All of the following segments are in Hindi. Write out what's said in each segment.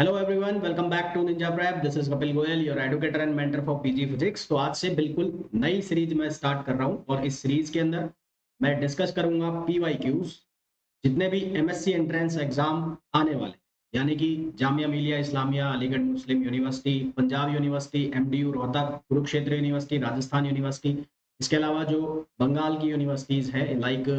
Hello everyone, welcome back to Ninja Prep. This is Kapil Goyal, your educator and mentor for PG physics. तो आज से बिल्कुल नई सीरीज मैं स्टार्ट कर रहा हूं और इस सीरीज के अंदर मैं डिस्कस करूंगा पीवाईक्यूज, जितने भी एमएससी एंट्रेंस एग्जाम आने वाले, यानी कि Jamia Millia Islamia, Aligarh Muslim university, Punjab university, MDU Rohtak, Kurukshetra university, Rajasthan university, इसके अलावा जो बंगाल की यूनिवर्सिटीज है like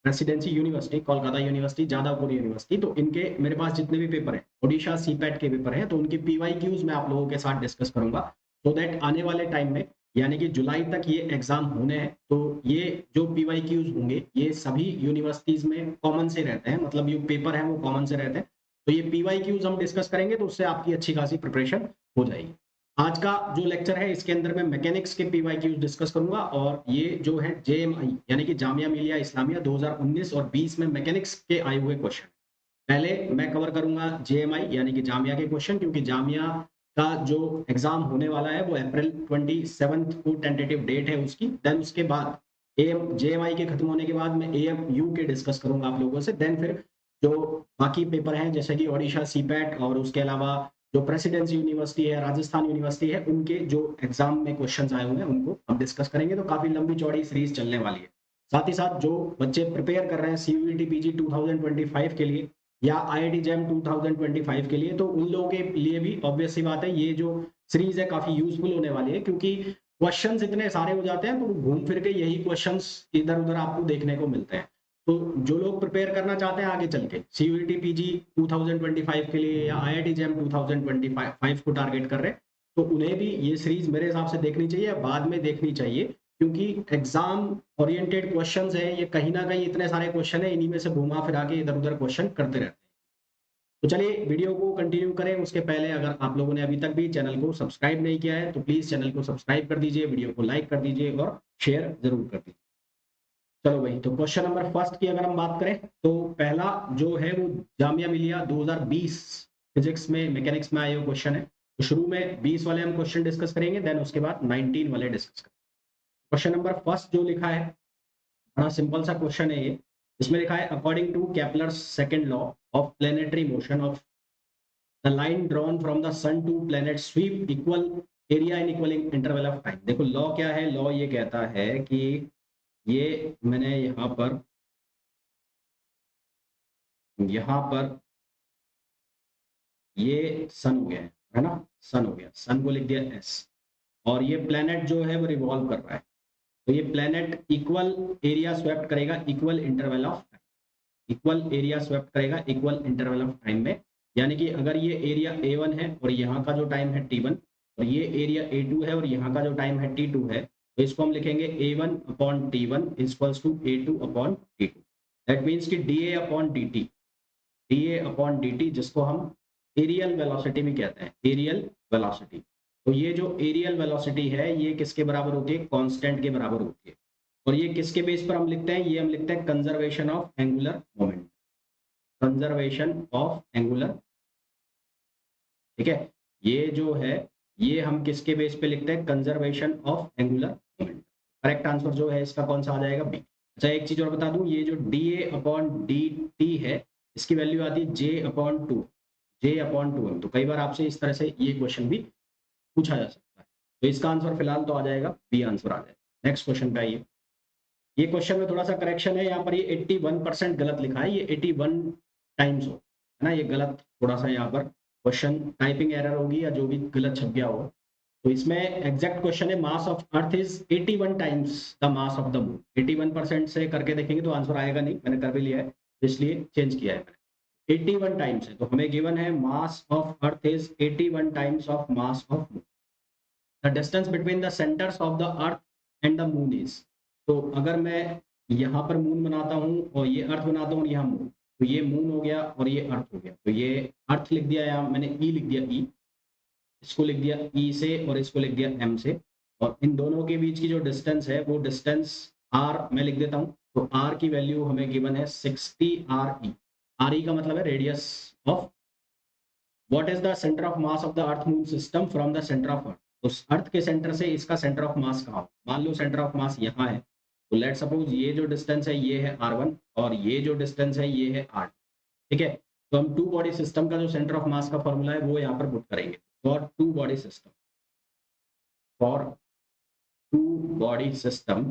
presidency university, Kolkata university, Jadavpur university, तो इनके मेरे पास जितने भी पेपर हैं, ओडिशा सीपैट के पेपर हैं, तो उनके पीवाईक्यूज मैं आप लोगों के साथ डिस्कस करूंगा सो दैट आने वाले टाइम में, यानी कि जुलाई तक ये एग्जाम होने हैं, तो ये जो पीवाईक्यूज होंगे ये सभी यूनिवर्सिटीज में कॉमन से रहते हैं, मतलब ये पेपर है वो कॉमन से रहते हैं। तो ये पीवाईक्यूज हम डिस्कस करेंगे तो उससे आपकी अच्छी खासी प्रिपरेशन हो जाएगी। आज का जो लेक्चर है इसके अंदर मैं मैकेनिक्स के पीवाईक्यूज डिस्कस करूंगा, और ये जो है जेएमआई यानी कि जामिया मिलिया इस्लामिया 2019 और 20 में मैकेनिक्स के आए हुए क्वेश्चन। पहले मैं कवर करूंगा जेएमआई यानी कि जामिया के क्वेश्चन, क्योंकि जामिया का जो एग्जाम होने वाला है वो अप्रैल 27 को टेंटेटिव डेट है उसकी। देन उसके बाद एएम जेएमआई के खत्म होने के बाद मैं एएमयू के डिस्कस करूंगा आप लोगों से। देन फिर जो बाकी पेपर हैं जैसे कि ओडिशा सीपैट और उसके अलावा जो प्रेसिडेंसी यूनिवर्सिटी है, राजस्थान यूनिवर्सिटी है, उनके जो एग्जाम में क्वेश्चंस आए हुए हैं उनको हम डिस्कस करेंगे। तो काफी लंबी चौड़ी सीरीज चलने वाली है। साथ ही साथ जो बच्चे प्रिपेयर कर रहे हैं सीयूईटी पीजी 2025 के लिए या आईआईटी जैम 2025 के लिए, तो उन लोगों के लिए भी ऑब्वियस सी बात है ये जो सीरीज है काफी यूजफुल होने वाली है, क्योंकि क्वेश्चंस इतने सारे हो जाते हैं तो घूम फिर के यही क्वेश्चंस इधर उधर आपको देखने को मिलते हैं। तो जो लोग प्रिपेयर करना चाहते हैं आगे चल के सीयूईटी पीजी 2025 के लिए या आईआईटी जैम 2025 को टारगेट कर रहे हैं, तो उन्हें भी ये सीरीज मेरे हिसाब से देखनी चाहिए, बाद में देखनी चाहिए, क्योंकि एग्जाम ओरिएंटेड क्वेश्चंस है ये, कहीं ना कहीं इतने सारे क्वेश्चन है, इन्हीं में से घुमा फिरा के इधर उधर क्वेश्चन करते रहते हैं। तो चलिए वीडियो को कंटिन्यू करें, उसके पहले अगर आप लोगों ने अभी तक भी चैनल को सब्सक्राइब नहीं किया है तो प्लीज चैनल को सब्सक्राइब कर दीजिए, वीडियो को लाइक कर दीजिए और शेयर जरूर कर दीजिए। चलो भाई, तो क्वेश्चन नंबर फर्स्ट की अगर हम बात करें तो पहला जो है वो जामिया मिलिया 2020 फिजिक्स में मैकेनिक्स में आए हुए क्वेश्चन है। तो शुरू में 20 वाले हम क्वेश्चन डिस्कस करेंगे, देन उसके बाद 19 वाले डिस्कस करेंगे। क्वेश्चन नंबर फर्स्ट जो लिखा है, बड़ा सिंपल सा क्वेश्चन है ये। इसमें लिखा है according to Kepler's second law of planetary motion of the line drawn from the sun to planet sweep equal area in equal interval of time. देखो लॉ क्या है, लॉ ये कहता है कि ये मैंने यहाँ पर ये सन हो गया है ना, सन हो गया, सन को लिख दिया एस, और ये प्लेनेट जो है वो रिवॉल्व कर रहा है। तो ये प्लेनेट इक्वल एरिया स्वेप्ट करेगा equal interval of time, equal area swept करेगा इक्वल इंटरवल ऑफ टाइम में। यानी कि अगर ये एरिया A1 है और यहाँ का जो टाइम है T1, और ये एरिया A2 है और यहाँ का जो टाइम है T2 है, तो इसको हम लिखेंगे A1 upon T1 equals to A2 upon T2। That means कि DA अपॉन DT, जिसको हम एरियल वेलोसिटी भी कहते हैं, एरियल वेलोसिटी। तो ये जो एरियल वेलोसिटी है ये किसके बराबर होती है, कांस्टेंट के बराबर होती है। और ये किसके बेस पर हम लिखते हैं, ये हम लिखते हैं conservation of angular moment, conservation of angular, ठीक है। ये जो है ये हम किसके बेस पे लिखते हैं, conservation of angular moment. Correct answer जो है इसका कौन सा आ जाएगा, बी। अच्छा एक चीज और बता दूं, ये जो DA अपॉन DT है इसकी वैल्यू आती है J अपॉन 2 तो कई बार आपसे इस तरह से ये क्वेश्चन भी पूछा जा सकता है। तो इसका आंसर फिलहाल तो आ जाएगा बी, आंसर आ जाएगा। नेक्स्ट क्वेश्चन पे आइए। ये क्वेश्चन में थोड़ा सा करेक्शन है, यहाँ पर ये 81% गलत लिखा है, ये 81 टाइम्स हो, है ना, ये गलत थोड़ा सा यहाँ पर क्वेश्चन टाइपिंग एरर होगी या जो भी गलत छप गया हो। तो इसमें एग्जैक्ट क्वेश्चन है mass of earth is 81 times the mass of the moon. 81% से करके देखेंगे तो आंसर आएगा नहीं, मैंने कर भी लिया है इसलिए चेंज किया है मैंने। 81 टाइम्स है तो हमें गिवन है mass of earth is 81 times of mass of moon. The distance between the centres of the earth and the moon is, तो अगर मैं यहाँ पर मून बनाता हूँ और ये अर्थ बनाता हूँ और यहाँ मून, तो ये मून हो गया और ये अर्थ हो गया, तो ये अर्थ लिख दिया, यहाँ मैंने ई लिख दिया, ई, इसको लिख दिया ई से और इसको लिख दिया एम से, और इन दोनों के बीच की जो डिस्टेंस है वो डिस्टेंस आर मैं लिख देता हूँ। तो आर की वैल्यू हमें गिवन है 60 आर ई। आर ई का मतलब है radius of what is the centre of mass of the earth moon system from the centre of earth. तो अर्थ के सेंटर से इसका सेंटर ऑफ मास कहाँ हो, मान लो सेंटर ऑफ मास यहाँ है, तो लेट सपोज ये जो डिस्टेंस है ये है R1 और ये जो डिस्टेंस है ये है R2, ठीक है। तो हम टू बॉडी सिस्टम का जो सेंटर ऑफ मास का फॉर्मूला है वो यहाँ पर पुट करेंगे। For two body system, for two body system,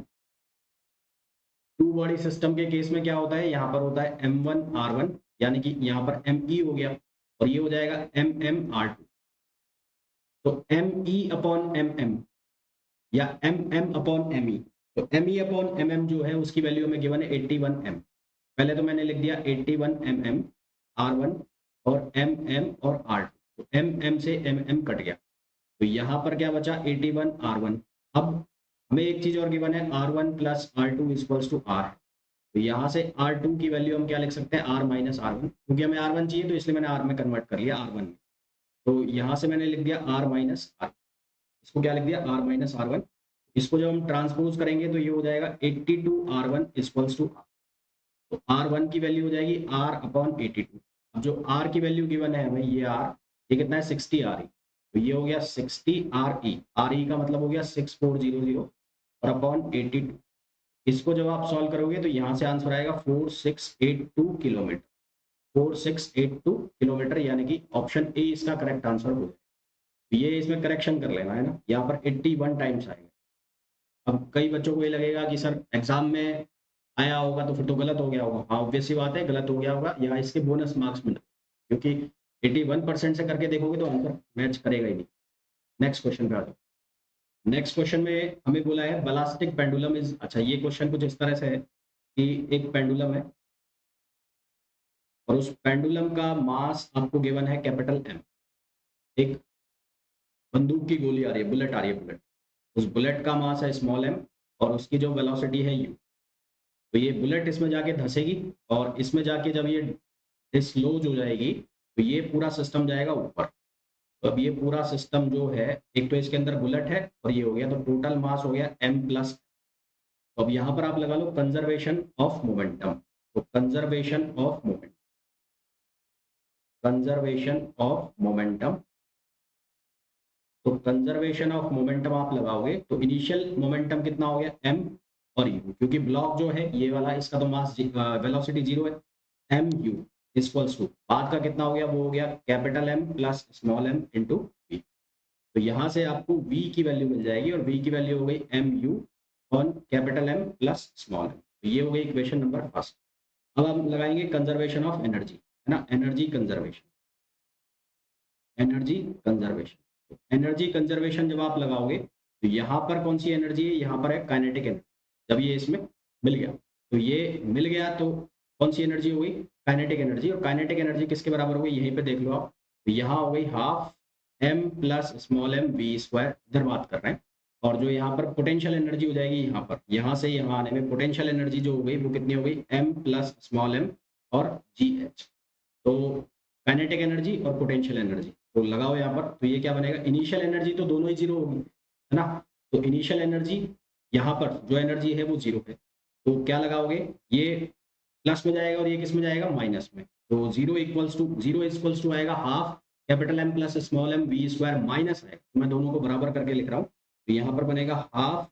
two body system के केस में क्या होता है, यहाँ पर होता है M1R1, यानी कि यहाँ पर ME हो गया और ये हो जाएगा MMR2। तो ME अपॉन MM या MM अपॉन ME, तो ME अपॉन MM जो है उसकी वैल्यू हमें गिवन है 81 M। पहले तो मैंने लिख दिया 81 mm R1 और MM और R2, तो MM से MM कट गया, तो यहाँ पर क्या बचा 81 R1। अब हमें एक चीज और गिवन है R1 plus R2 equals to R, तो यहाँ से R2 की वैल्यू हम क्या लिख सकते हैं R माइनस R1, क्योंकि हमें R1 चाहिए तो इसलिए मैंने R में कन्वर्ट कर लिया R1 में, तो यहाँ से मैंने लिख दिया R माइनस R, इसको क्या लिख दिया R माइनस R1। इसको जब हम ट्रांसपोज करेंगे तो ये हो जाएगा 82 R1 इक्वल्स टू R, तो R1 की वैल्यू हो जाएगी R अपॉन 82। अब जो R की वैल्यू गिवन है हमें ये R, ये कितना है 60 RE, तो ये हो गया 60 RE, RE का मतलब हो गया 6400 और अपॉन 82। इसको जब आप सॉल्व करोगे तो यहाँ से आंसर आएगा 4682 किलोमीटर, 4682 किलोमीटर, यानी कि ऑप्शन ए इसका करेक्ट आंसर हो जाएगा। ये इसमें करेक्शन कर लेना है ना, यहाँ पर 81 टाइम्स आएगा। अब कई बच्चों को ये लगेगा कि सर एग्जाम में आया होगा तो फिर तो गलत हो गया होगा। हाँ, ऑब्वियस सी बात है, गलत हो गया होगा, यहाँ इसके बोनस मार्क्स मिले, क्योंकि 81% से करके देखोगे तो आंसर मैच करेगा ही नहीं। नेक्स्ट क्वेश्चन पे आ जाओ। नेक्स्ट क्वेश्चन में हमें बोला है बलास्टिक पेंडुलम इज, अच्छा ये क्वेश्चन कुछ इस तरह से है कि एक पेंडुलम है और उस पेंडुलम का मास आपको गिवन है कैपिटल M। एक बंदूक की गोली आ रही है, बुलेट आ रही है, बुलेट, उस बुलेट का मास है स्मॉल m और उसकी जो वेलोसिटी है u। तो ये बुलेट इसमें जाके धंसेगी और इसमें जाके जब ये डिसलोज हो जाएगी तो ये पूरा सिस्टम जाएगा ऊपर। तो अब ये पूरा सिस्टम जो है, एक तो इसके अंदर बुलेट है और ये हो गया, तो टोटल मास हो गया m प्लस। तो अब यहाँ पर आप लगा लो कंजर्वेशन ऑफ मोमेंटम, तो conservation of momentum, conservation of momentum, तो कंजर्वेशन ऑफ मोमेंटम आप लगाओगे तो इनिशियल मोमेंटम कितना हो गया m और u, क्योंकि ब्लॉक जो है ये वाला इसका तो मास वेलोसिटी 0 है, mu इक्वल्स टू बाद का कितना हो गया, वो हो गया capital M plus small m into v। तो यहाँ से आपको v की वैल्यू मिल जाएगी और v की वैल्यू हो गई mu on capital M plus small m। तो ये हो गई इक्वेशन नंबर फर्स्ट। अब हम लगाएंगे कंजर्वेशन ऑफ एनर्जी, है ना, energy conservation, energy conservation. Energy conservation जब आप लगाओगे तो यहाँ पर कौन सी एनर्जी है, यहाँ पर है काइनेटिक एनर्जी। जब ये इसमें मिल गया तो ये मिल गया तो कौन सी एनर्जी हो गई, काइनेटिक एनर्जी। और काइनेटिक एनर्जी किसके बराबर हो गई, यहीं पे देख लो आप, तो यहाँ हो गई half m plus small m v square, इधर बात कर रहे हैं। और जो यहाँ पर पोटेंशियल एनर्जी हो जाएगी, यहाँ पर यहाँ से यहाँ आने में पोटेंशियल एनर्जी जो हो गई वो कितनी हो गई, m प्लस स्मॉल m और gh। तो काइनेटिक एनर्जी और पोटेंशियल एनर्जी तो लगाओ यहाँ पर, तो ये क्या बनेगा, इनिशियल एनर्जी तो दोनों ही जीरो होगी, है ना। तो इनिशियल एनर्जी यहाँ पर जो एनर्जी है वो जीरो है, तो क्या लगाओगे, ये प्लस में जाएगा और ये किस में जाएगा, माइनस में। तो जीरो इक्वल्स टू आएगा half capital M plus small m v square minus आएगा, तो मैं दोनों को बराबर करके लिख रहा हूँ। तो यहाँ पर बनेगा half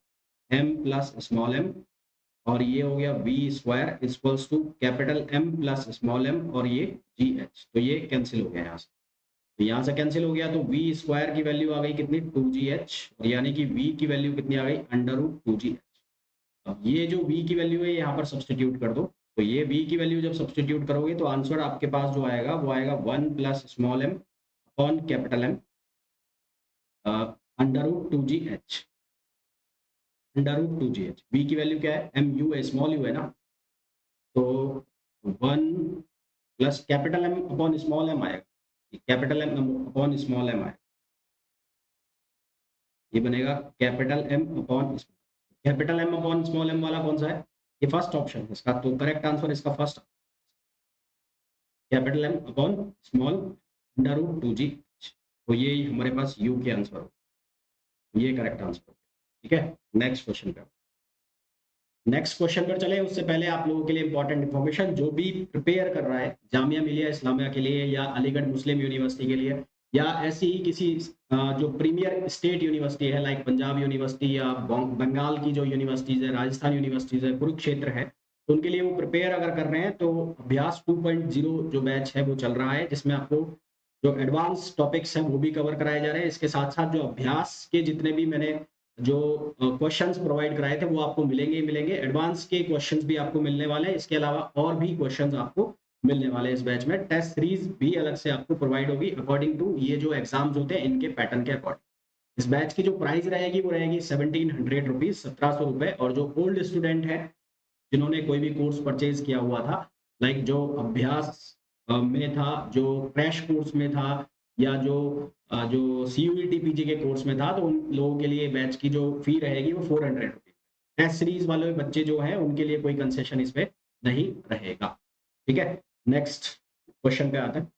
m plus small m और ये हो गया v square equals to capital M plus small m और ये gh। तो ये कैंसिल हो गया यहाँ से, तो यहाँ से कैंसिल हो गया, तो v स्क्वायर की वैल्यू आ गई कितनी, 2gh, और यानी कि v की वैल्यू कितनी आ गई, अंडर रूट 2gh। अब ये जो v की वैल्यू है यहाँ पर सब्सटीट्यूट कर दो, तो ये v की वैल्यू जब सब्सटीट्यूट करोगे तो आंसर आपके पास जो आएगा वो आएगा 1 plus small m upon capital M under root 2gh, under root 2gh। v की वैल्यू क्या है, mu है, स्मॉल u है ना, तो 1 plus capital M upon small m आएगा, capital M upon small m आएगा, ये बनेगा capital M upon, capital M upon small m वाला कौन सा है, ये फर्स्ट ऑप्शन है इसका, तो करेक्ट आंसर इसका first, capital M upon small under root 2gh। तो ये हमारे पास u के आंसर हो, ये करेक्ट आंसर हो, ठीक है। नेक्स्ट क्वेश्चन पे, नेक्स्ट क्वेश्चन पर चले उससे पहले आप लोगों के लिए इंपॉर्टेंट इन्फॉर्मेशन, जो भी प्रिपेयर कर रहा है जामिया मिलिया इस्लामिया के लिए या अलीगढ़ मुस्लिम यूनिवर्सिटी के लिए या ऐसी ही किसी जो प्रीमियर स्टेट यूनिवर्सिटी है लाइक पंजाब यूनिवर्सिटी या बंगाल की जो यूनिवर्सिटीज है, राजस्थान यूनिवर्सिटीज है, कुरुक्षेत्र है, तो उनके लिए वो प्रिपेयर अगर कर रहे हैं तो अभ्यास 2.0 जो बैच है वो चल रहा है, जिसमें आपको जो एडवांस टॉपिक्स हैं वो भी कवर कराए जा रहे हैं। इसके साथ-साथ जो अभ्यास के जितने भी मैंने जो क्वेश्चंस प्रोवाइड कराए थे वो आपको मिलेंगे ही मिलेंगे। एडवांस के क्वेश्चंस भी आपको मिलने वाले हैं। इसके अलावा और भी क्वेश्चंस आपको मिलने वाले हैं इस बैच में। टेस्ट सीरीज भी अलग से आपको प्रोवाइड होगी अकॉर्डिंग टू ये जो एग्जाम्स होते हैं इनके पैटर्न के अकॉर्डिंग। इस बैच की जो प्राइस रहेगी वो रहेगी 1700 रुपीज, 1700 रुपए। और जो ओल्ड स्टूडेंट है जिन्होंने कोई भी कोर्स परचेज किया हुआ था, लाइक जो अभ्यास में था, जो क्रैश कोर्स में था, या जो सीयूईटी पीजी के कोर्स में था, तो उन लोगों के लिए बैच की जो फी रहेगी वो 400 रुपीज। टेस्ट सीरीज वाले बच्चे जो हैं उनके लिए कोई कंसेशन इसमें नहीं रहेगा। ठीक है, नेक्स्ट क्वेश्चन पे आते हैं।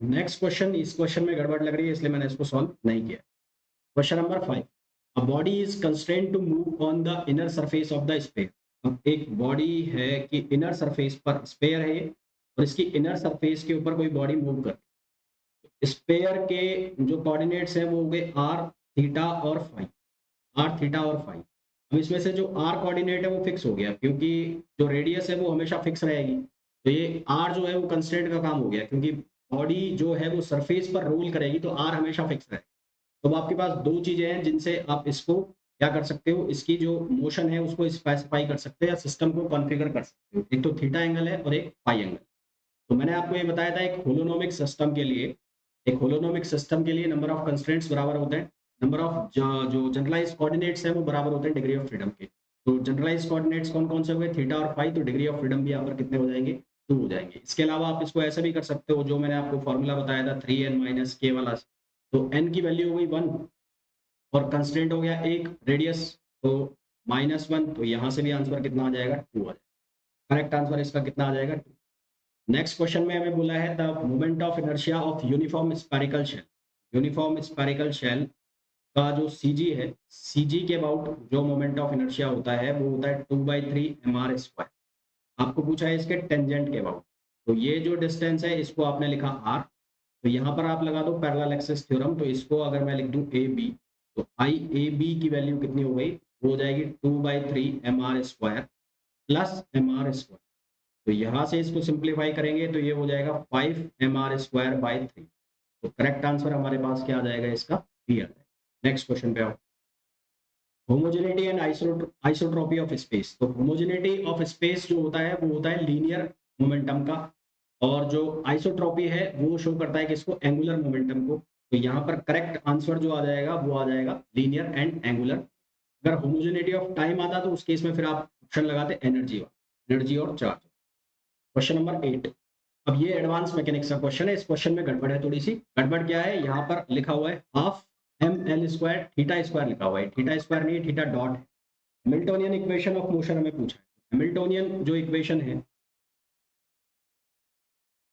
नेक्स्ट क्वेश्चन, इस क्वेश्चन में गड़बड़ लग रही है इसलिए मैंने इसको सॉल्व नहीं किया। Question number 5, a body is constrained to move on the inner surface of the sphere. अब एक बॉडी है कि इनर सरफेस पर, स्फीयर है ये, और इसकी इनर सरफेस के ऊपर कोई बॉडी मूव कर, स्फीयर के जो कोऑर्डिनेट्स हैं वो हो गए आर, थीटा और फाई। आर, थीटा और फाई। अब इसमें से जो आर कोऑर्डिनेट है वो फिक्स हो गया, क्योंकि जो रेडियस है वो हमेशा फिक्स रहेगी। तो ये आर जो है वो कंस्ट्रेंट का काम हो गया, क्योंकि बॉडी जो है वो सरफेस पर रोल करेगी तो आर हमेशा फिक्स रहेगा। तो अब आपके पास दो चीजें हैं जिनसे आप इसको क्या कर सकते हो, इसकी जो मोशन है उसको स्पेसिफाई कर सकते हो या सिस्टम को कॉन्फ़िगर कर सकते हो। एक तो थीटा एंगल है और एक फाई एंगल। तो मैंने आपको ये बताया था एक होलोनोमिक सिस्टम के लिए नंबर ऑफ कंस्ट्रेंट्स बराबर होते हैं, नंबर ऑफ जो जनरलाइज्ड कोऑर्डिनेट्स हैं वो बराबर होते हैं डिग्री ऑफ फ्रीडम के। तो जनरलाइज्ड कोऑर्डिनेट्स कौन-कौन से हुए, थीटा और फाई, तो डिग्री ऑफ फ्रीडम भी यहाँ पर कितने हो जाएंगे, 2 हो जाएंगे। इसके अलावा आप इसको ऐसे भी कर सकते हो, जो मैंने आपको फॉर्मूला बताया था 3n - k वाला। तो n की वैल्यू हो गई 1 और कंस्ट्रेंट हो गया एक रेडियस, तो -1, तो यहाँ से भी आंसर कितना आ जाएगा, 2 आ जाएगा। करेक्ट आंसर इसका कितना आ जाएगा, 2। नेक्स्ट क्वेश्चन में हमें बोला है the moment of inertia of uniform spherical shell. Uniform spherical shell का जो सीजी है, सीजी के अबाउट जो मोमेंट ऑफ इनर्शिया होता है वो होता है 2/3 mr²। आपको पूछा है इसके टेंजेंट के अबाउट। तो ये जो डिस्टेंस है इसको आपने लिखा r, तो यहाँ पर आप लगा दो पैरेलल एक्सिस थ्योरम। तो इसको अगर मैं लिख दूं ए बी, तो आई ए बी की वैल्यू कितनी हो गई, वो हो जाएगी 2/3 mr² प्लस mr²। तो यहाँ से इसको सिंप्लीफाई करेंगे तो ये हो जाएगा 5mr²/3। तो करेक्ट आंसर हमारे पास क्या आ जाएगा, इसका बी आ जाएगा। नेक्स्ट क्वेश्चन पे आओ। Homogeneity and isotropy of space. तो होमोजेनिटी ऑफ स्पेस जो होता है वो होता है लीनियर मोमेंटम का, और जो आइसोट्रॉपी है वो शो करता है किसको, एंगुलर मोमेंटम को। तो यहाँ पर करेक्ट आंसर जो आ जाएगा वो आ जाएगा लीनियर एंड एंगुलर। अगर होमोजेनिटी ऑफ टाइम आता तो उस केस में फिर आप ऑप्शन लगाते एनर्जी और चार्ज। Question number 8। अब ये एडवांस मैकेनिक्स का क्वेश्चन है। इस क्वेश्चन में गड़बड़ है थोड़ी सी। गड़बड़ क्या है, यहाँ पर लिखा हुआ है हाफ ml² थीटा स्क्वायर लिखा हुआ है, थीटा स्क्वायर नहीं, थीटा डॉट है। हैमिल्टोनियन इक्वेशन ऑफ मोशन हमें पूछा है। हैमिल्टोनियन जो इक्वेशन है,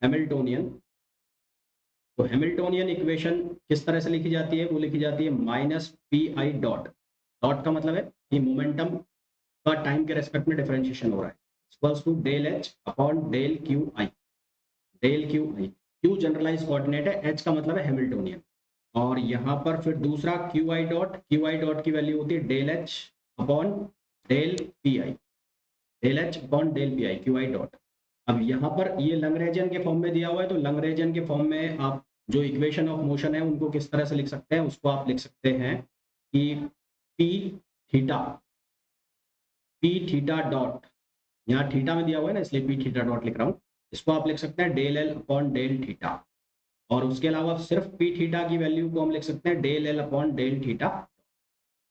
हैमिल्टोनियन, तो हैमिल्टोनियन इक्वेशन किस तरह से लिखी जाती है, वो लिखी जाती है -pi डॉट। डॉट का मतलब है कि मोमेंटम का टाइम के रेस्पेक्ट में डिफरेंशिएशन हो रहा है, equals to del H upon del q i. Del q i, q generalize coordinate है, एच का मतलब है हैमिल्टोनियन। और यहाँ पर फिर दूसरा क्यू आई डॉट की वैल्यू होती है del H upon del p i, del H upon del p i, q i dot. अब यहाँ पर ये लैग्रेंजियन के फॉर्म में दिया हुआ है, तो लैग्रेंजियन के फॉर्म में आप जो इक्वेशन ऑफ मोशन है उनको किस तरह से लिख सकते हैं, उसको आप लिख सकते हैं कि P theta, P theta dot, यहाँ थीटा में दिया हुआ है ना इसलिए पी थीटा डॉट लिख रहा हूँ। इसको आप लिख सकते हैं del L upon del theta. और उसके अलावा सिर्फ पी थीटा की वैल्यू को हम लिख सकते हैं del L upon del theta.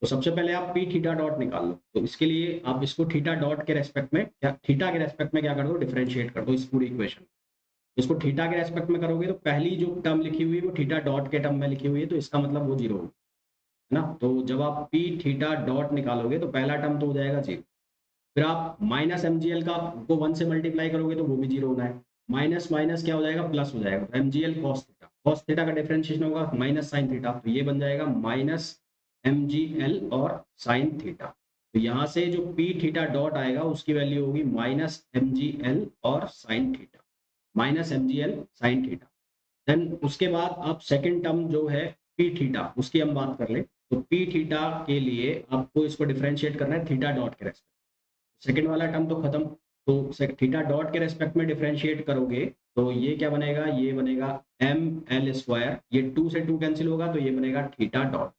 तो सबसे पहले आप पी थीटा डॉट निकाल लो। तो इसके लिए आप इसको थीटा डॉट के रेस्पेक्ट में, क्या थीटा के रेस्पेक्ट में क्या कर दो, डिफरेंशिएट कर दो इस पूरी इक्वेशन। इसको थीटा के रेस्पेक्ट में करोगे तो पहली जो टर्म लिखी हुई है वो थीटा डॉट के टर्म में लिखी हुई है, तो इसका मतलब वो जीरो है ना। तो जब आप पी थीटा डॉट निकालोगे तो पहला टर्म तो हो जाएगा जीरो। फिर आप माइनस एमजीएल का को 1 से मल्टीप्लाई करोगे तो वो भी जीरो होना है। माइनस माइनस क्या हो जाएगा, प्लस हो जाएगा। तो MGL cos theta, cos theta का डिफरेंशिएशन होगा माइनस साइन थीटा, तो ये बन जाएगा माइनस एमजीएल और साइन थीटा। तो यहाँ से जो पी थीटा डॉट आएगा उसकी वैल्यू होगी माइनस एमजीएल और sine theta, minus MGL sine theta. Then उसके बाद आप सेकंड टर्म जो है पी थीटा, उसकी हम बात कर ले। तो पी थीटा के लिए आपको इसको डिफरेंशिएट करना है थीटा डॉट के रेस्पेक्ट। सेकंड वाला टर्म तो खत्म, तो थीटा डॉट के रेस्पेक्ट में डिफरेंशिएट करोगे तो ये क्या बनेगा, ये बनेगा एम एल स्क्वायर, ये 2 से 2 कैंसिल होगा तो ये बनेगा थीटा डॉट।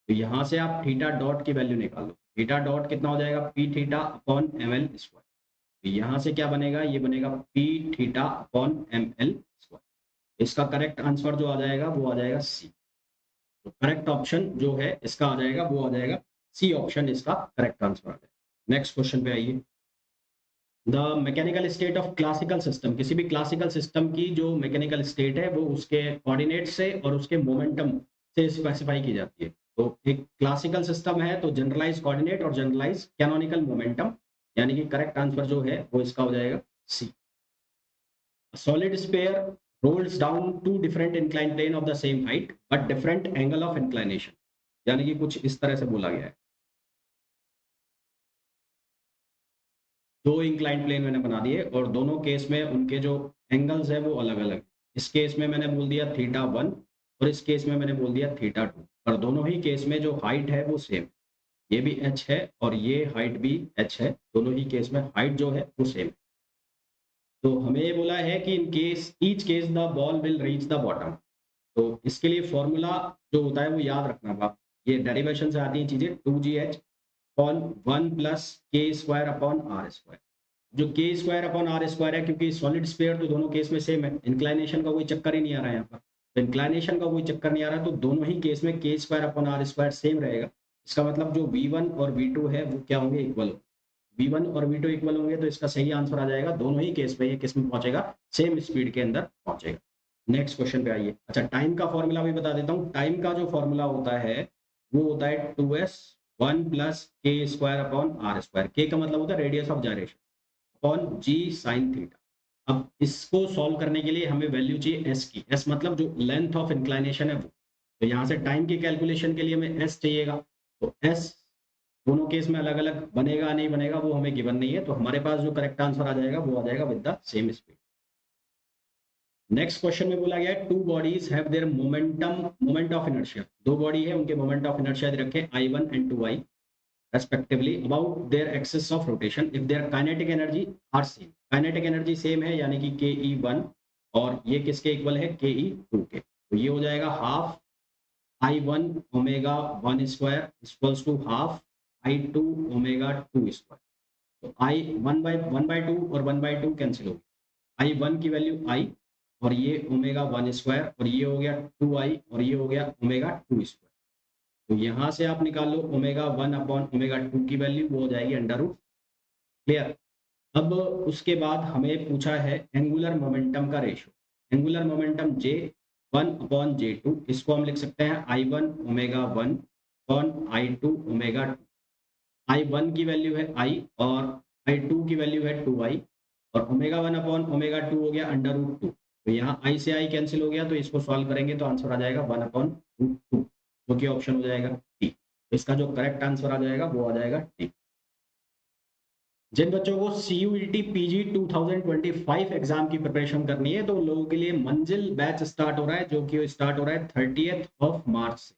तो यहाँ से आप थीटा डॉट की वैल्यू निकालो, थीटा डॉट कितना हो जाएगा, p theta upon m l square. तो यहाँ से क्या बनेगा, ये बनेगा p theta upon m l square. इसका करेक्ट आंसर जो आ जाएगा वो आ जाएगा सी। तो करेक्ट ऑप्शन जो है इसका आ जाएगा वो आ जाएगा सी ऑप्शन, इसका करेक्ट आंसर आ जाएगा। नेक्स्ट क्वेश्चन पे आइए। The mechanical state of classical system, किसी भी क्लासिकल सिस्टम की जो मैकेनिकल स्टेट है वो उसके कोऑर्डिनेट से और उसके मोमेंटम से स्पेसिफाई की जाती है। तो एक क्लासिकल सिस्टम है तो जनरलाइज कोऑर्डिनेट और जनरलाइज कैनोनिकल मोमेंटम, यानी कि करेक्ट आंसर जो है वो इसका हो जाएगा C. Solid sphere rolls down two different inclined plane of the same height but different angle of inclination, यानी कि कुछ इस तरह से बोला गया है। दो इंक्लाइंड प्लेन मैंने बना दिए और दोनों केस में उनके जो एंगल्स है वो अलग अलग। इस केस में मैंने बोल दिया थीटा 1 और इस केस में मैंने बोल दिया थीटा 2, पर दोनों ही केस में जो हाइट है वो सेम, ये भी h है और ये हाइट भी h है, दोनों ही केस में हाइट जो है वो सेम। तो हमें ये बोला है कि in case each case the ball will reach the bottom. तो इसके लिए फॉर्मूला जो होता है वो याद रखना आप, ये डेरिवेशन से आती हैं चीजें, 2gh अपॉन 1 प्लस के स्क्वायर अपॉन आर स्क्वायर। जो के स्क्वायर अपॉन आर स्क्वायर है, क्योंकि सॉलिड स्फीयर तो दोनों केस में सेम है, इंक्लाइनेशन का कोई चक्कर ही नहीं आ रहा है यहाँ पर। तो इंक्लाइनेशन का कोई चक्कर नहीं आ रहा तो दोनों ही केस में k square upon r square same रहेगा। इसका मतलब जो v1 और v2 है वो क्या होंगे, इक्वल होंगे। v1 और v2 इक्वल होंगे तो इसका सही आंसर आ जाएगा, दोनों ही केस में ये किस में पहुंचेगा, सेम स्पीड के अंदर पहुंचेगा। नेक्स्ट क्वेश्चन पे आइए। अच्छा, टाइम का फॉर्मूला भी बता देता हूँ। टाइम का जो फॉर्मूला होता है वो होता है 2s 1 प्लस के स्क्वायर अपॉन आर स्क्वायर। के का मतलब होता है radius of gyration upon g sine theta. अब इसको सॉल्व करने के लिए हमें वैल्यू चाहिए एस की। एस मतलब जो लेंथ ऑफ इंक्लाइनेशन है वो। तो यहाँ से टाइम की कैलकुलेशन के लिए हमें एस चाहिएगा। तो एस दोनों केस में अलग अलग बनेगा नहीं बनेगा वो हमें गिवन नहीं है, तो हमारे पास जो करेक्ट आंसर आ जाएगा वो आ जाएगा with the same speed. Next question में बोला गया है two bodies have their moment of inertia. दो बॉडी है, उनके मोमेंट ऑफ इनर्शिया रखे I1 and 2I respectively about their axis of rotation if their kinetic energy are same। kinetic energy same है यानी कि ke1 और ये किसके इक्वल है, ke2 के। तो ये हो जाएगा half I1 omega 1 square equals to half I2 omega 2 square. तो I 1/2 और 1/2 कैंसिल हो गया, I1 की वैल्यू I और ये ओमेगा 1 स्क्वायर और ये हो गया 2I और ये हो गया ओमेगा 2 स्क्वायर। तो यहाँ से आप निकाल लो ओमेगा 1 अपॉन ओमेगा 2 की वैल्यू, वो हो जाएगी अंडर रूट। क्लियर। अब उसके बाद हमें पूछा है एंगुलर मोमेंटम का ratio. Angular momentum J1 upon J2, इसको हम लिख सकते हैं I1 omega 1 upon I2 omega 2। I1 की वैल्यू है I और I2 की वैल्यू है 2I और ओमेगा 1 अपॉन ओमेगा 2 हो गया अंडर रूट 2। तो यहाँ I से I कैंसिल हो गया तो इसको सॉल्व करेंगे तो आंसर आ जाएगा 1 अपॉन रूट 2, जो कि ऑप्शन हो जाएगा डी। तो इसका जो करेक्ट आंसर आ जाएगा वो आ जाएगा डी। जिन बच्चों को CUET PG 2025 एग्जाम की प्रिपरेशन करनी है तो उन लोगों के लिए मंजिल बैच स्टार्ट हो रहा है, जो कि स्टार्ट हो रहा है 30th ऑफ मार्च से।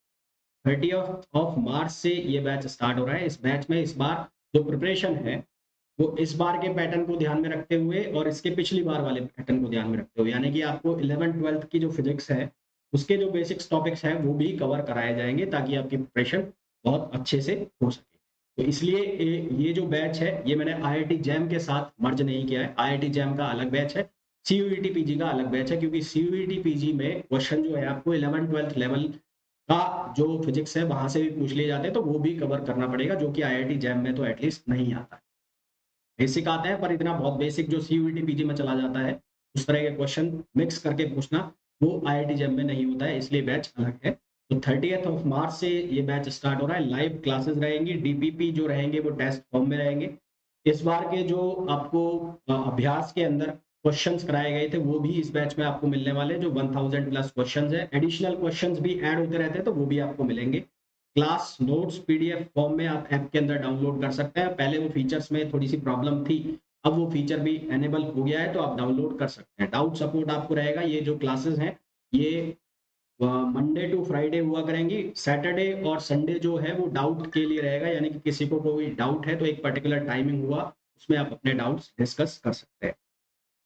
30th ऑफ मार्च से ये बैच स्टार्ट हो रहा है। इस बैच में इस बार जो प्रिपरेशन है वो इस बार के पैटर्न को ध्यान में रखते हुए और इसके पिछली बार वाले पैटर्न को ध्यान में रखते हुए, यानी कि आपको 11th-12th की जो फिजिक्स है उसके जो बेसिक्स टॉपिक्स हैं वो भी कवर कराए जाएंगे ताकि आपकी प्रिपरेशन बहुत अच्छे से हो सके। तो इसलिए ये जो बैच है ये मैंने IIT जैम के साथ मर्ज नहीं किया है। IIT जैम का अलग बैच है, CUET PG का अलग बैच है, क्योंकि CUET PG में क्वेश्चन जो है आपको 11th-12th लेवल का जो फिजिक्स है वहां से भी पूछ लिए जाते हैं, तो वो भी कवर करना पड़ेगा, जो कि IIT जैम में तो एटलीस्ट नहीं आता है। बेसिक आते हैं पर इतना बहुत बेसिक जो CUET PG में चला जाता है उस तरह के क्वेश्चन मिक्स करके पूछना वो IIT जैम में नहीं होता है, इसलिए बैच अलग है। तो 30th ऑफ मार्च से ये बैच स्टार्ट हो रहा है। लाइव क्लासेस रहेंगी, DPP जो रहेंगे वो टेस्ट फॉर्म में रहेंगे। इस बार के जो आपको अभ्यास के अंदर क्वेश्चंस कराए गए थे वो भी इस बैच में आपको मिलने वाले, जो 1000 प्लस क्वेश्चंस है। एडिशनल क्वेश्चंस भी ऐड होते रहते हैं तो वो भी आपको मिलेंगे। क्लास नोट्स PDF फॉर्म में आप ऐप के अंदर डाउनलोड कर सकते हैं। पहले वो फीचर्स में थोड़ी सी प्रॉब्लम थी, अब वो फीचर भी एनेबल हो गया है तो आप डाउनलोड कर सकते हैं। डाउट सपोर्ट आपको रहेगा। ये जो क्लासेस हैं ये मंडे टू फ्राइडे हुआ करेंगी। सैटरडे और संडे जो है वो डाउट के लिए रहेगा, यानी कि किसी को कोई डाउट है तो एक पर्टिकुलर टाइमिंग हुआ उसमें आप अपने डाउट्स डिस्कस कर सकते हैं।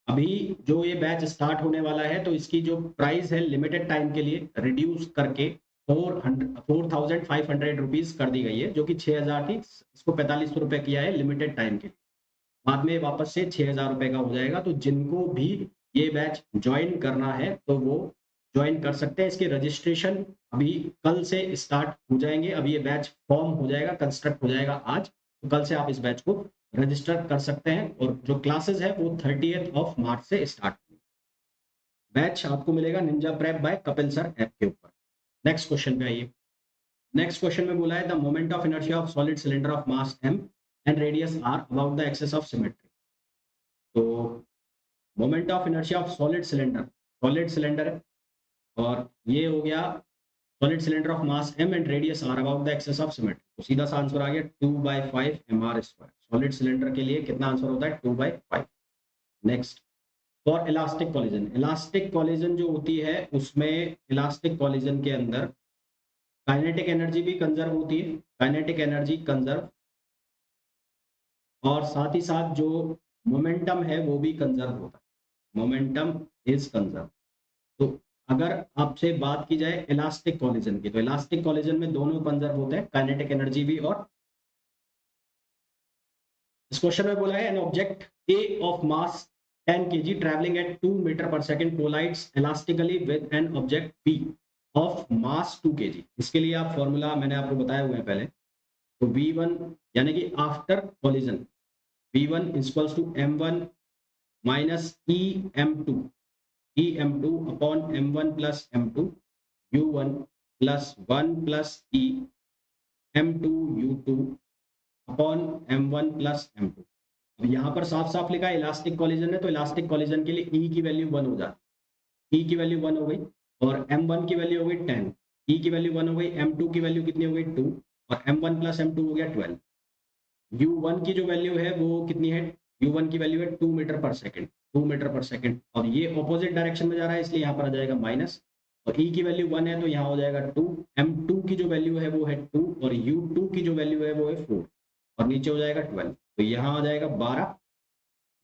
अभी जो ये बैच स्टार्ट होने वाला है तो इसकी जो प्राइस है लिमिटेड टाइम के लिए रिड्यूस करके 4,500 रुपीज कर दी गई है, जो कि 6,000 थी, इसको 45 रुपए किया है लिमिटेड टाइम के लिए। बाद में वापस से 6,000 रुपए का हो जाएगा। तो जिनको भी ये बैच ज्वाइन करना है तो वो ज्वाइन कर सकते हैं। इसके रजिस्ट्रेशन अभी कल से स्टार्ट हो जाएंगे। अभी ये बैच फॉर्म हो जाएगा, कंस्ट्रक्ट हो जाएगा आज, तो कल से आप इस बैच को रजिस्टर कर सकते हैं। और जो क्लासेस है वो 30th ऑफ मार्च से स्टार्ट होंगे। बैच आपको मिलेगा Ninja Prep by Kapil sir app के ऊपर। नेक्स्ट क्वेश्चन पे आइए। नेक्स्ट क्वेश्चन में बोला है the moment of inertia of solid cylinder of mass m and radius r about the axis of symmetry. तो moment of inertia of solid cylinder है, और ये हो गया solid cylinder of mass m and radius r about the axis of symmetry. तो सीधा सा आंसर आ गया 2/5 mr²। सॉलिड सिलेंडर के लिए कितना आंसर होता है 2/5। नेक्स्ट, फॉर इलास्टिक कॉलिजन जो होती है उसमें इलास्टिक कॉलिजन के अंदर काइनेटिक एनर्जी भी कंजर्व होती है, काइनेटिक एनर्जी कंजर्व, और साथ ही साथ जो मोमेंटम है वो भी कंजर्व होता है, मोमेंटम इज कंजर्व। तो अगर आपसे बात की जाए इलास्टिक कॉलिजन की, तो इलास्टिक कॉलिजन में दोनों कंजर्व होते हैं, काइनेटिक एनर्जी भी। और इस क्वेश्चन में बोला है an object A of mass 10 kg travelling at 2 metre per second collides elastically with an object B of mass 2 kg। इसके लिए आप फॉर्मूला मैंने आपको बताया हुआ है पहले। तो V1 यानी कि after collision V1 equals to M1 minus EM2 upon M1 plus M2 U1 plus 1 plus E M2 U2 upon M1 plus M2। अब यहाँ पर साफ साफ लिखा है इलास्टिक कॉलिजन है, तो इलास्टिक कॉलिजन के लिए E की वैल्यू 1 हो जाती है। E की वैल्यू 1 हो गई, और M1 की वैल्यू हो गई 10, E की वैल्यू 1 हो गई, M2 की वैल्यू कितनी हो गई 2, और M1 प्लस M2 हो गया 12। U1 की जो वैल्यू है वो कितनी है, U1 की वैल्यू है 2 metre per second, 2 metre per second, और ये ऑपोजिट डायरेक्शन में जा रहा है इसलिए यहाँ पर आ जाएगा माइनस। और E की वैल्यू 1 है तो यहाँ हो जाएगा 2, M2 की जो वैल्यू है वो है 2, और U2 की जो वैल्यू है वो है 4, और नीचे हो जाएगा 12। तो यहाँ आ जाएगा 12,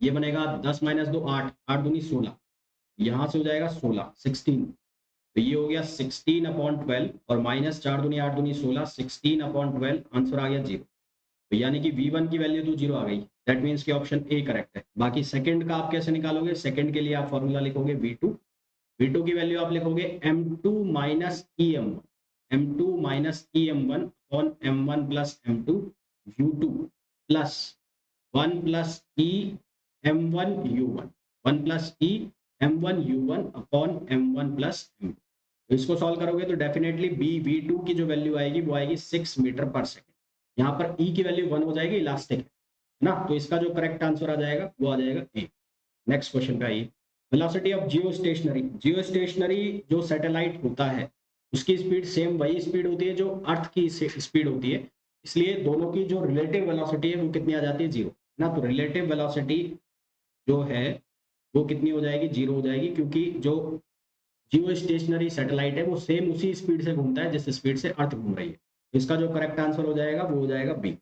ये बनेगा 10 माइनस 2 8, 8 दूनी 16, यहाँ से हो जाएगा 16 16। तो ये हो गया 16 अपॉन 12, और माइनस 4 दूनी 8 दूनी 16, 16 अपॉन 12, आंसर आ गया 0। तो यानी कि V1 की वैल्यू तो 0 आ गई, दैट मीन्स कि ऑप्शन ए करेक्ट है। बाकी सेकंड का आप कैसे निकालोगे, सेकंड के लिए आप फॉर्मूला लिखोगे V2 की वैल्यू आप लिखोगे M2 minus EM1, M2 minus EM1 upon M1 plus M2 U2 plus 1 plus E M1 U1, 1 plus E M1 U1 upon M1 plus M2। तो इसको सॉल्व करोगे तो डेफिनेटली V2 की जो वैल्यू आएगी वो आएगी 6 मीटर पर सेकंड। यहाँ पर E की वैल्यू 1 हो जाएगी, इलास्टिक है ना, तो इसका जो करेक्ट आंसर आ जाएगा वो आ जाएगा ए। नेक्स्ट क्वेश्चन पे आइए। वेलोसिटी ऑफ जियो स्टेशनरी जो सैटेलाइट होता है उसकी स्पीड सेम वही स्पीड होती है जो अर्थ की स्पीड होती है, इसलिए दोनों की जो रिलेटिव वेलोसिटी है वो कितनी आ जाती है 0 ना। तो रिलेटिव वेलोसिटी जो है वो कितनी हो जाएगी, 0 हो जाएगी, क्योंकि जो जियो स्टेशनरी सैटेलाइट है वो सेम उसी स्पीड से घूमता है जिस स्पीड से अर्थ घूम रही है। इसका जो करेक्ट आंसर हो जाएगा वो हो जाएगा बी।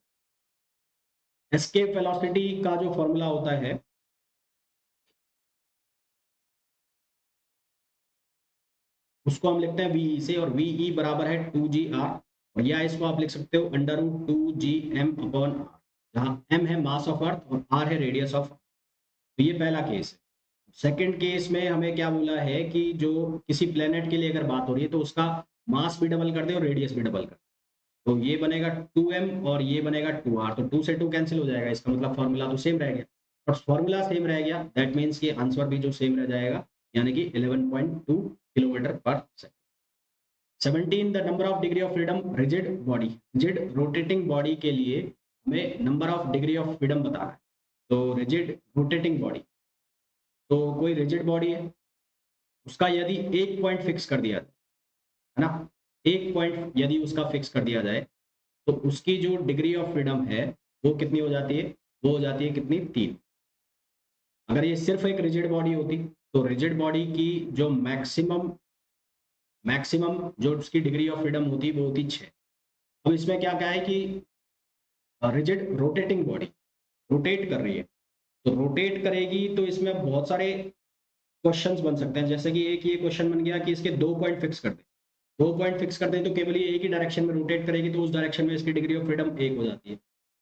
एस्केप वेलोसिटी का जो फॉर्मूला होता है उसको हम लिखते हैं वीई से, और वीई बराबर है 2gr, और या इसको आप लिख सकते हो under root 2gm upon r, जहां m है मास ऑफ अर्थ और r है रेडियस ऑफ। तो ये पहला केस है। सेकंड केस में हमें क्या बोला है कि जो किसी प्लेनेट के लिए अगर बात हो रही है तो उसका मास भी डबल कर दे और रेडियस भी डबल कर दे। तो ये बनेगा 2m और ये बनेगा 2r, तो 2 से 2 कैंसिल हो जाएगा, इसका मतलब फॉर्मूला तो सेम रह गया। और फॉर्मूला सेम रह गया दैट मीन्स कि आंसर भी जो सेम रह जाएगा, यानी कि 11.2 किलोमीटर पर second. 17 the number of degree of freedom rigid rotating body के लिए हमें number of degree of freedom बताना है। तो रिजिड रोटेटिंग बॉडी, तो कोई रिजिड बॉडी है, उसका यदि एक पॉइंट फिक्स कर दिया जाए, है ना, एक पॉइंट यदि उसका फिक्स कर दिया जाए तो उसकी जो डिग्री ऑफ फ्रीडम है वो कितनी हो जाती है, वो हो जाती है कितनी, 3। अगर ये सिर्फ एक रिजिड बॉडी होती तो रिजिड बॉडी की जो मैक्सिमम जो उसकी डिग्री ऑफ फ्रीडम होती वो होती 6। अब इसमें क्या क्या है कि रिजिड रोटेटिंग बॉडी, रोटेट कर रही है, तो रोटेट करेगी तो इसमें बहुत सारे क्वेश्चंस बन सकते हैं। जैसे कि एक ये क्वेश्चन बन गया कि इसके 2 पॉइंट फिक्स कर दें। 2 पॉइंट फिक्स कर दें तो केवल ये एक ही डायरेक्शन में रोटेट करेगी, तो उस डायरेक्शन में इसकी डिग्री ऑफ फ्रीडम 1 हो जाती है।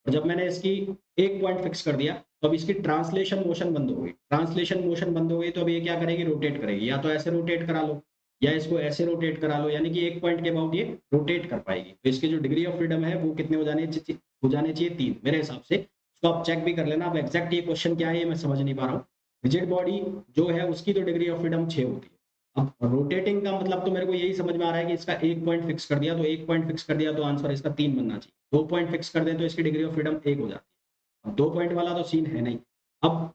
और जब मैंने इसकी 1 पॉइंट फिक्स कर दिया, तो अब इसकी ट्रांसलेशन मोशन बंद हो गई। ट्रांसलेशन मोशन बंद हो गई तो अब ये क्या करेगी? रोटेट करेगी। या तो ऐसे रोटेट करा लो या इसको ऐसे रोटेट करा लो, यानी कि 1 पॉइंट के अबाउट ये रोटेट कर पाएगी। तो इसकी जो डिग्री ऑफ फ्रीडम है वो कितने हो जाने चाहिए? 3 मेरे हिसाब से। इसको आप चेक भी कर लेना। अब एग्जैक्ट ये क्वेश्चन क्या है ये मैं समझ नहीं पा रहा हूँ। रिजिड बॉडी जो है उसकी तो डिग्री ऑफ फ्रीडम 6 होती है। अब रोटेटिंग का मतलब तो मेरे को यही समझ में आ रहा है कि इसका 1 पॉइंट फिक्स कर दिया, तो 1 पॉइंट फिक्स कर दिया तो आंसर इसका 3 बनना चाहिए। 2 पॉइंट फिक्स कर दें तो इसकी डिग्री ऑफ फ्रीडम 1 हो जाती है। अब 2 पॉइंट वाला तो सीन है नहीं। अब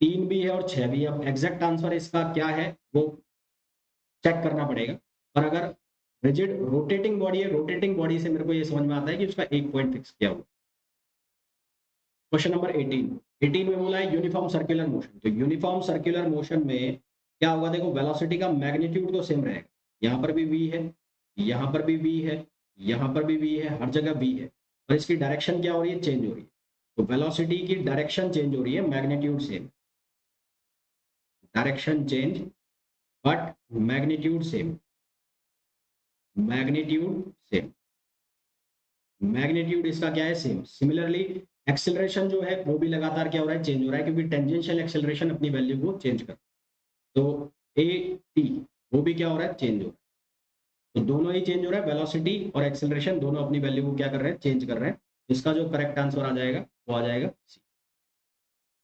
3 भी है और 6 भी है। अब एग्जैक्ट आंसर इसका क्या है वो चेक करना पड़ेगा। और अगर रिजिड रोटेटिंग बॉडी है, रोटेटिंग बॉडी से मेरे को ये समझ में आता है कि उसका 1 पॉइंट फिक्स किया हुआ। क्वेश्चन नंबर 18 में बोला है यूनिफॉर्म सर्कुलर मोशन। तो यूनिफॉर्म सर्कुलर मोशन में क्या होगा? देखो, वेलोसिटी का मैग्नीट्यूड तो सेम रहेगा। यहाँ पर भी v है, यहाँ पर भी v है, यहाँ पर भी v है, हर जगह v है। और इसकी डायरेक्शन क्या हो रही है? चेंज हो रही है। तो वेलोसिटी की डायरेक्शन चेंज हो रही है, magnitude same. Direction change but magnitude same. Magnitude same. Magnitude इसका क्या है? सेम। सिमिलरली एक्सेलरेशन जो है वो भी लगातार क्या हो रहा है? चेंज हो रहा है, क्योंकि टेंजेंशियल एक्सेलरेशन अपनी वैल्यू को चेंज कर। तो ए टी वो भी क्या हो रहा है? चेंज हो रहा है। तो दोनों ही चेंज हो रहा है, वेलोसिटी और एक्सेलरेशन दोनों अपनी वैल्यू को क्या कर रहे हैं? चेंज कर रहे हैं। इसका जो करेक्ट आंसर आ जाएगा वो आ जाएगा सी।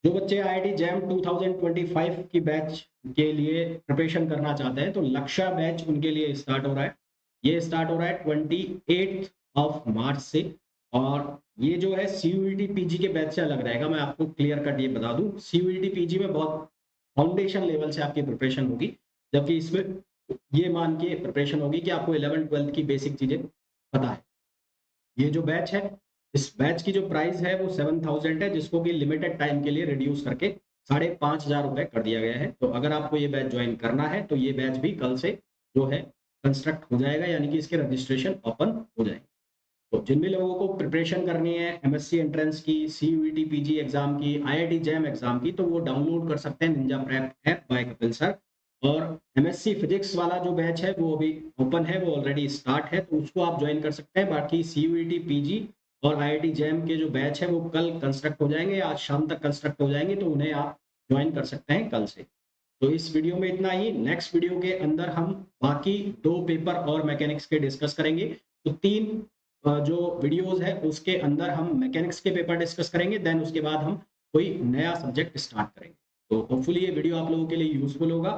जो बच्चे आईआईटी जैम 2025 की बैच के लिए प्रिपरेशन करना चाहते हैं, तो लक्ष्य बैच उनके लिए स्टार्ट हो रहा है। ये स्टार्ट हो रहा है 28 ऑफ मार्च से। और ये जो है सीयूईटी पीजी के बैच से अलग रहेगा। मैं आपको क्लियर कट ये बता दूं, सीयूईटी पीजी में बहुत फाउंडेशन लेवल से आपकी प्रिपरेशन होगी, जबकि इसमें ये मान के प्रिपरेशन होगी कि आपको 11th-12th की बेसिक चीजें पता है। ये जो बैच है, इस बैच की जो प्राइस है वो 7000 है, जिसको कि लिमिटेड टाइम के लिए रिड्यूस करके 5500 रुपए कर दिया गया है। तो अगर आपको ये बैच ज्वाइन करना है तो ये बैच भी कल से जो है कंस्ट्रक्ट हो जाएगा, यानी कि इसके रजिस्ट्रेशन ओपन हो जाएंगे। तो जिन भी लोगों को प्रिपरेशन करनी है एमएससी एंट्रेंस की, सीयूईटी पीजी एग्जाम की, आईआईटी जैम एग्जाम की, तो वो डाउनलोड कर सकते हैं Ninja prep app by Kapil sir. और एमएससी फिजिक्स वाला जो बैच है वो अभी ओपन है, वो ऑलरेडी स्टार्ट है, तो उसको आप ज्वाइन कर सकते हैं। बाकी सीयूईटी पीजी और आईआईटी जैम के जो बैच है वो कल कंस्ट्रक्ट हो जाएंगे, आज शाम तक कंस्ट्रक्ट हो जाएंगे, तो उन्हें आप ज्वाइन कर सकते हैं कल से। तो इस वीडियो में इतना ही। नेक्स्ट वीडियो के अंदर हम बाकी 2 पेपर और मैकेनिक्स के डिस्कस करेंगे। तो 3 जो वीडियोस है उसके अंदर हम मैकेनिक्स के पेपर डिस्कस करेंगे, देन उसके बाद हम कोई नया सब्जेक्ट स्टार्ट करेंगे। तो होपफुली ये वीडियो आप लोगों के लिए यूजफुल होगा।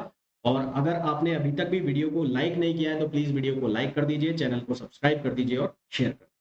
और अगर आपने अभी तक भी वीडियो को लाइक नहीं किया है तो प्लीज वीडियो को लाइक कर दीजिए, चैनल को सब्सक्राइब कर दीजिए और शेयर कर दीजिए।